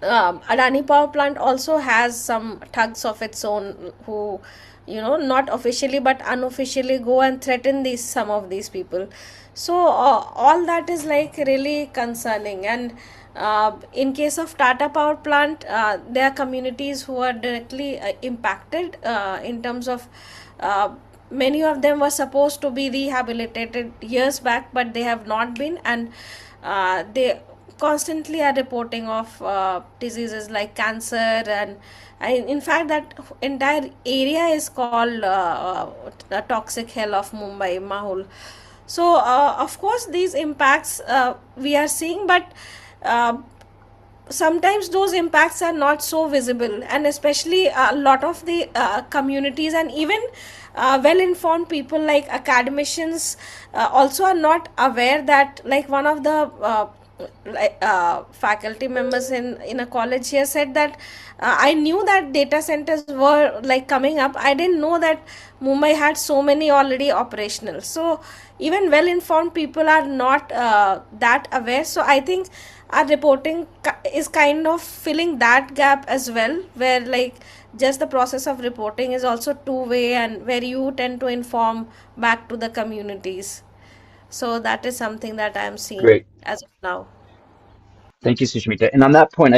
Adani power plant also has some thugs of its own who, not officially but unofficially go and threaten some of these people. So all that is like really concerning. And in case of Tata power plant, there are communities who are directly impacted in terms of many of them were supposed to be rehabilitated years back, but they have not been, and they constantly are reporting of diseases like cancer, and in fact that entire area is called a toxic hell of Mumbai Mahul. So of course these impacts we are seeing, but uh, sometimes those impacts are not so visible, and especially a lot of the communities and even well informed people like academicians also are not aware that, like, one of the faculty members in a college here said that I knew that data centers were like coming up. I didn't know that Mumbai had so many already operational. So even well informed people are not that aware. So I think our reporting is kind of filling that gap as well, where like just the process of reporting is also two way, and where you tend to inform back to the communities. So that is something that I am seeing Great. as of now. Thank you, Sushmita. And on that point,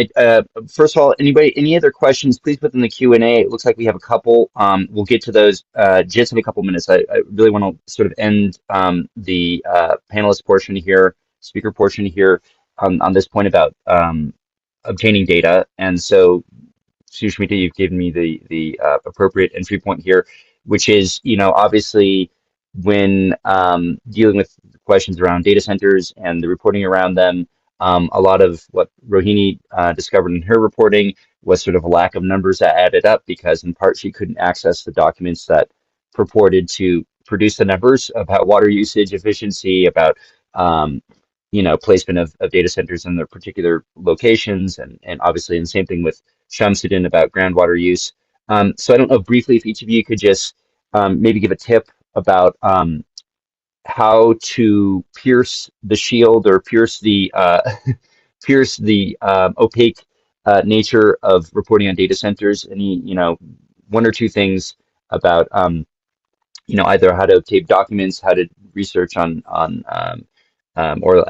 first of all, any other questions, please put them in the Q&A. It looks like we have a couple. We'll get to those just in a couple minutes. I really want to sort of end the panelist portion here, speaker portion here, on this point about obtaining data. And so, Sushmita, you've given me the appropriate entry point here, which is, obviously when dealing with questions around data centers and the reporting around them, a lot of what Rohini discovered in her reporting was sort of a lack of numbers that added up because in part she couldn't access the documents that purported to produce the numbers about water usage efficiency, about placement of data centers in their particular locations, and obviously, and the same thing with Shamsuddin about groundwater use. So I don't know briefly if each of you could just maybe give a tip about how to pierce the shield or pierce the pierce the opaque nature of reporting on data centers. Any, one or two things about either how to obtain documents, how to research or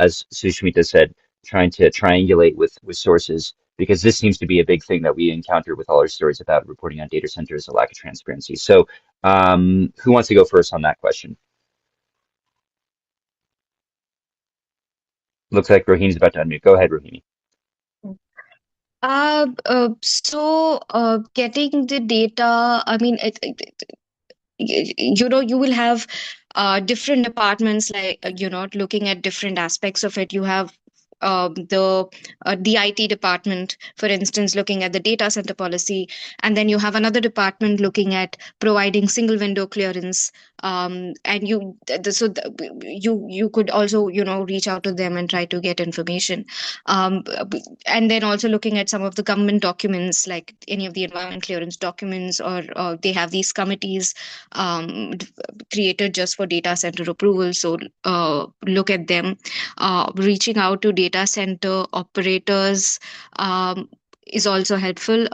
as Sushmita said, trying to triangulate with sources, because this seems to be a big thing that we encounter with all our stories about reporting on data centers, a lack of transparency. So who wants to go first on that question? Looks like Rohini's about to unmute. Go ahead, Rohini. Getting the data, I mean, you will have different departments, like looking at different aspects of it. You have the IT department, for instance, looking at the data center policy, and then you have another department looking at providing single window clearance. And you could also reach out to them and try to get information. And then also looking at some of the government documents, like any of the environment clearance documents, or they have these committees d- created just for data center approval. So look at them. Reaching out to data center operators is also helpful.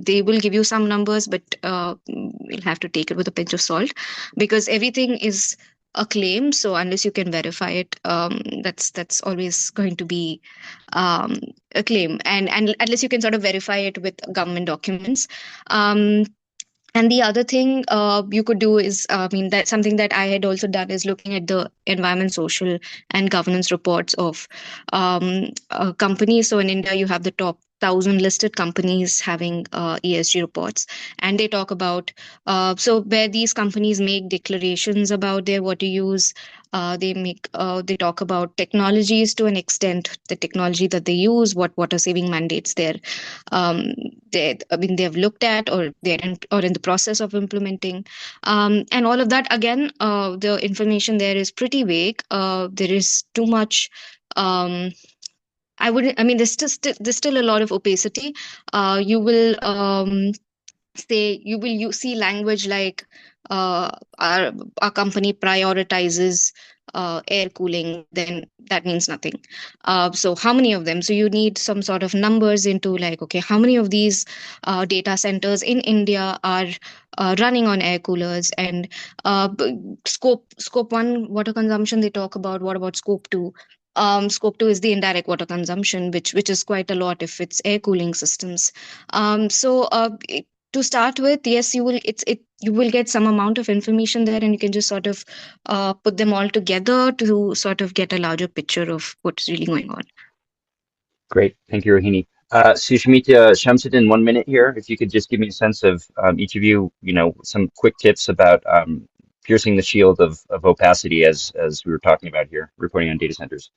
They will give you some numbers, but you'll have to take it with a pinch of salt, because everything is a claim. So unless you can verify it, that's always going to be um, a claim, and unless you can sort of verify it with government documents. Um, and the other thing you could do is, I mean, that's something that I had also done, is looking at the environment, social, and governance reports of companies. So in India, you have the top 1,000 listed companies having ESG reports, and they talk about so where these companies make declarations about their water use. They talk about technologies to an extent, the technology that they use, what water saving mandates um, they've looked at, or or in the process of implementing, and all of that. Again, the information there is pretty vague. There is too much. Um, I wouldn't. I mean, there's still a lot of opacity. You will say you see language like uh, our our company prioritizes air cooling, then that means nothing. So how many of them? So you need some sort of numbers into, like, okay, how many of these data centers in India are running on air coolers? And scope one water consumption they talk about. What about scope two? Scope two is the indirect water consumption, which is quite a lot if it's air cooling systems. To start with, yes, you will get some amount of information there, and you can just sort of put them all together to sort of get a larger picture of what's really going on. Great. Thank you, Rohini. Sushmita, Shamsuddin, 1 minute here. If you could just give me a sense of each of you, some quick tips about piercing the shield of opacity as we were talking about here, reporting on data centers.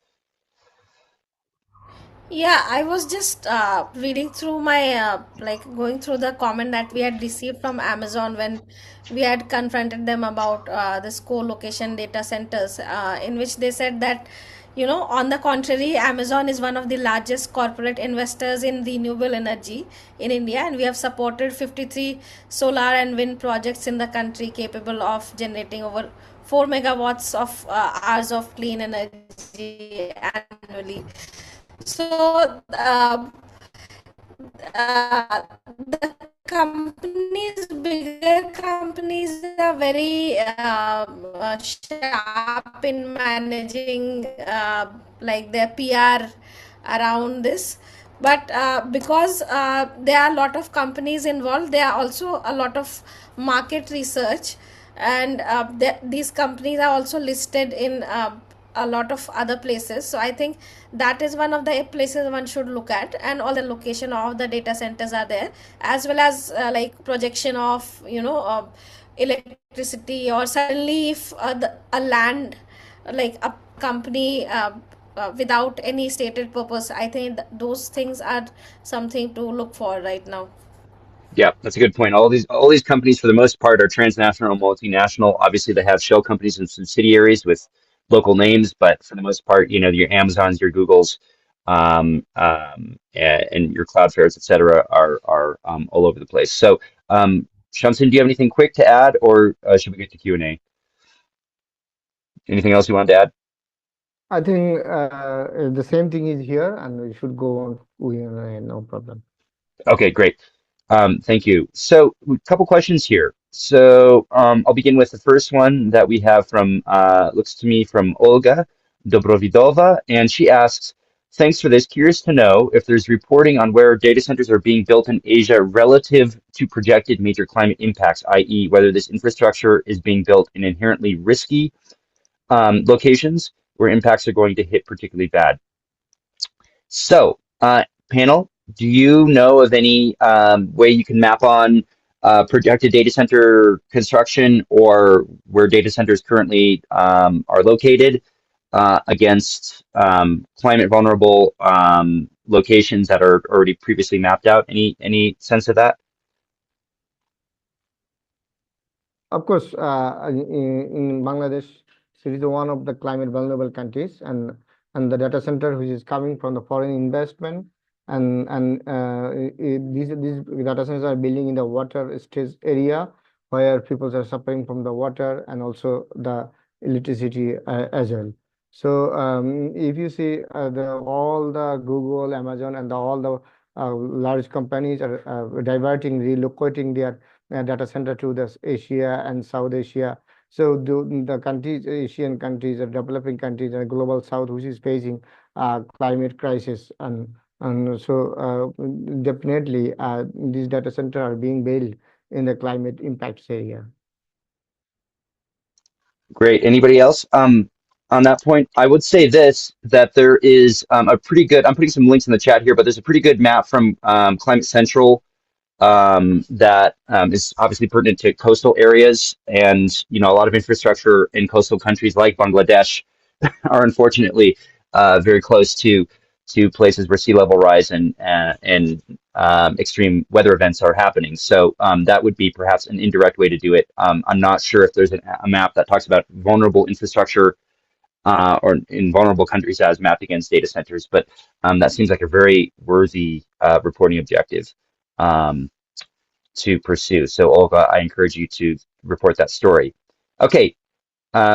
Yeah, I was just reading through my like going through the comment that we had received from Amazon when we had confronted them about this co-location data centers, in which they said that, on the contrary, Amazon is one of the largest corporate investors in renewable energy in India, and we have supported 53 solar and wind projects in the country capable of generating over 4 megawatts of hours of clean energy annually. So the companies, bigger companies, are very sharp in managing like their PR around this. But because there are a lot of companies involved, there are also a lot of market research, and these companies are also listed in a lot of other places. So I think that is one of the places one should look at, and all the location of the data centers are there, as well as like projection of electricity, or suddenly if a land, like a company without any stated purpose. I think those things are something to look for right now. Yeah, that's a good point. All these companies, for the most part, are transnational, multinational. Obviously, they have shell companies and subsidiaries with local names, but for the most part, your Amazons, your Googles, and your Cloudflares, et cetera, are all over the place. So, Shamsin, do you have anything quick to add, or should we get to Q&A? Anything else you wanted to add? I think the same thing is here, and we should go on. No problem. Okay, great. Thank you. So, a couple questions here. So, I'll begin with the first one that we have from, looks to me from Olga Dobrovidova, and she asks, thanks for this. Curious to know if there's reporting on where data centers are being built in Asia relative to projected major climate impacts, i.e., whether this infrastructure is being built in inherently risky locations where impacts are going to hit particularly bad. So, panel, do you know of any way you can map on projected data center construction or where data centers currently are located against climate vulnerable locations that are already previously mapped out? Any sense of that? Of course, in Bangladesh, it is one of the climate vulnerable countries, and the data center which is coming from the foreign investment, and these data centers are building in the water stressed area where people are suffering from the water and also the electricity as well. So if you see all the Google, Amazon, and all the large companies are diverting, relocating their data center to this Asia and South Asia. So the countries, Asian countries, or developing countries, and global South, which is facing climate crisis, and so definitely these data centers are being built in the climate impacts area. Great. Anybody else? On that point, I would say this, that there is a pretty good, I'm putting some links in the chat here, but there's a pretty good map from Climate Central that is obviously pertinent to coastal areas. And, a lot of infrastructure in coastal countries like Bangladesh are unfortunately very close to places where sea level rise and extreme weather events are happening. So that would be perhaps an indirect way to do it. I'm not sure if there's a map that talks about vulnerable infrastructure or in vulnerable countries as mapped against data centers, but that seems like a very worthy reporting objective to pursue. So Olga, I encourage you to report that story. Okay,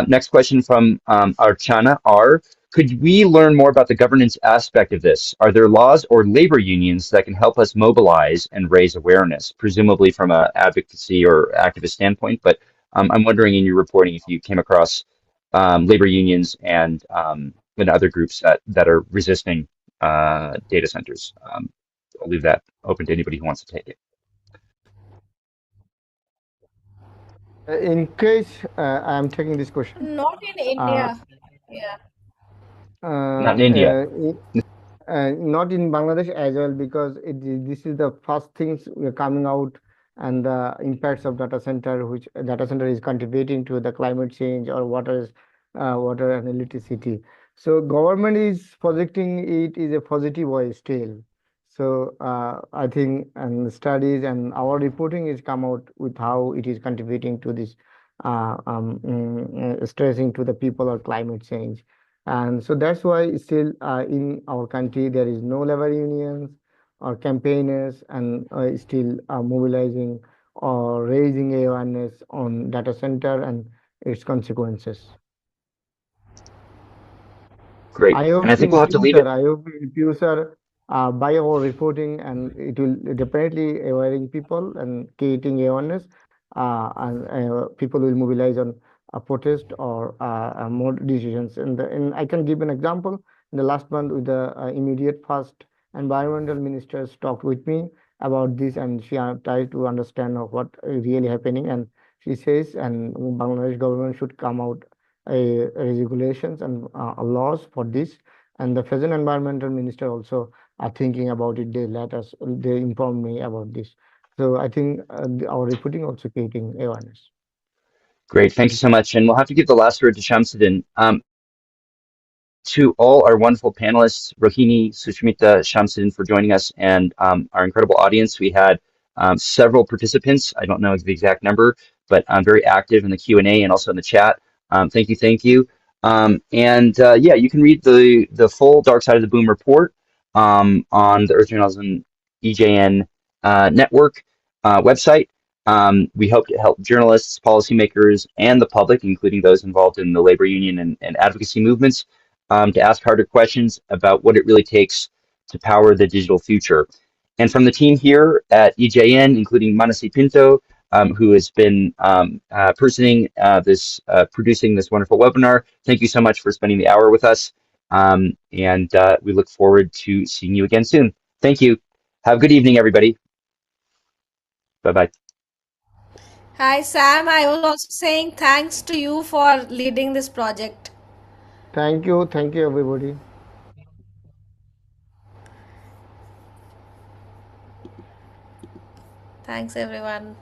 next question from Archana R. Could we learn more about the governance aspect of this? Are there laws or labor unions that can help us mobilize and raise awareness, presumably from an advocacy or activist standpoint? But I'm wondering in your reporting if you came across labor unions and other groups that are resisting data centers. I'll leave that open to anybody who wants to take it. In case I'm taking this question, Not in uh, India. Yeah. uh, Not in India. uh, not in Bangladesh as well, because this is the first things coming out, and the impacts of data center, which data center is contributing to the climate change or water and electricity. So government is projecting it is a positive way still. So I think and studies and our reporting is come out with how it is contributing to this stressing to the people or climate change. And so that's why still in our country there is no labor unions or campaigners and still mobilizing or raising awareness on data center and its consequences. Great. I And I hope think in we'll have to leave future, it. I hope in future, by our reporting, and it will definitely awareing people and creating awareness, and people will mobilize on a protest or more decisions. And I can give an example. In the last month, with the immediate first environmental ministers talked with me about this, and she tried to understand of what really happening. And she says, and Bangladesh government should come out regulations and laws for this. And the present environmental minister also are thinking about it. They informed me about this. So I think our reporting also creating awareness. Great. Thank you so much. And we'll have to give the last word to Shamsuddin. To all our wonderful panelists, Rohini, Sushmita, Shamsuddin, for joining us, and our incredible audience. We had several participants. I don't know the exact number, but very active in the Q&A and also in the chat. Thank you, thank you. Yeah, you can read the full Dark Side of the Boom report on the Earth Journalism EJN network website. We hope to help journalists, policymakers, and the public, including those involved in the labor union and advocacy movements, to ask harder questions about what it really takes to power the digital future. And from the team here at EJN, including Manasi Pinto, who has been producing this wonderful webinar, thank you so much for spending the hour with us. We look forward to seeing you again soon. Thank you. Have a good evening, everybody. Bye-bye. Hi, Sam. I was also saying thanks to you for leading this project. Thank you, everybody. Thanks, everyone.